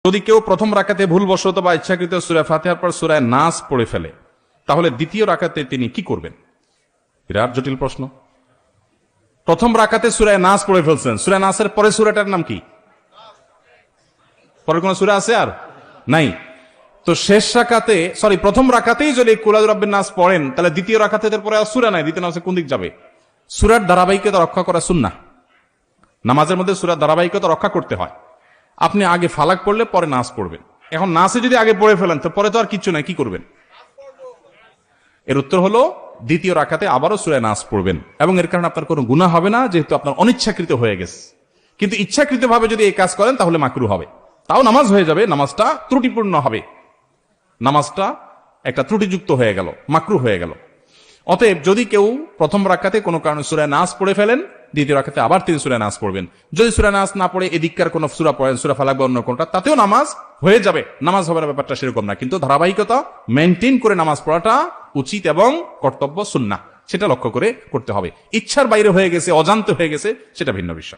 যদি কেউ প্রথম রাকাতে ভুলবশত বা ইচ্ছাকৃত সূরা ফাতিহার পর সূরা নাস পড়ে ফেলে, তাহলে দ্বিতীয় রাকাতে তিনি কি করবেন? বিরাট জটিল প্রশ্ন। প্রথম রাকাতে সূরা নাস পড়ে ফেলছেন, সূরা নাসের পরে সূরাটার নাম কি? পরে কোন সূরা আছে আর নাই? তো শেষ রাকাতে, প্রথম রাকাতেই যদি কুল আউযু বিরাব্বিন নাস পড়েন, তাহলে দ্বিতীয় রাকাতে এর পরে আর সূরা নাই, দ্বিতীয় নাসে কোন দিক যাবে? সূরার ধারাবাহিকতা রক্ষা করা সুন্নাহ। নামাজের মধ্যে সূরার ধারাবাহিকতা রক্ষা করতে হয়। আপনি আগে ফালাক পড়লে পরে নাস পড়বেন। এখন নাসে যদি আগে পড়ে ফেলেন, তো পরে তো আর কিছু নাই, কি করবেন? এর উত্তর হলো দ্বিতীয় রাকাতে আবারও সূরা নাস পড়বেন, এবং এর কারণে আপনার কোনো গুনাহ হবে না, যেহেতু আপনার অনিচ্ছাকৃত হয়ে গেছে। কিন্তু ইচ্ছাকৃতভাবে যদি এই কাজ করেন তাহলে মাকরুহ হবে। তাও নামাজ হয়ে যাবে, নামাজটা ত্রুটিপূর্ণ হবে, নামাজটা একটা ত্রুটিযুক্ত হয়ে গেল, মাকরুহ হয়ে গেল। অতএব যদি কেউ প্রথম রাকাতে কোনো কারণে সূরা নাস পড়ে ফেলেন, দ্বিতীয় রাকাতে আবার তিনি সূরা নাস পড়বেন। যদি সূরা নাস না পড়ে এদিককার কোন সূরা পড়েন, সূরা ফালাক বা অন্য কোনটা, তাতেও নামাজ হয়ে যাবে, নামাজ হবে না, ব্যাপারটা সেরকম না। কিন্তু ধারাবাহিকতা মেইনটেইন করে নামাজ পড়াটা উচিত এবং কর্তব্য, সুন্নাহ, সেটা লক্ষ্য করে করতে হবে। ইচ্ছার বাইরে হয়ে গেছে, অজান্তে হয়ে গেছে, সেটা ভিন্ন বিষয়।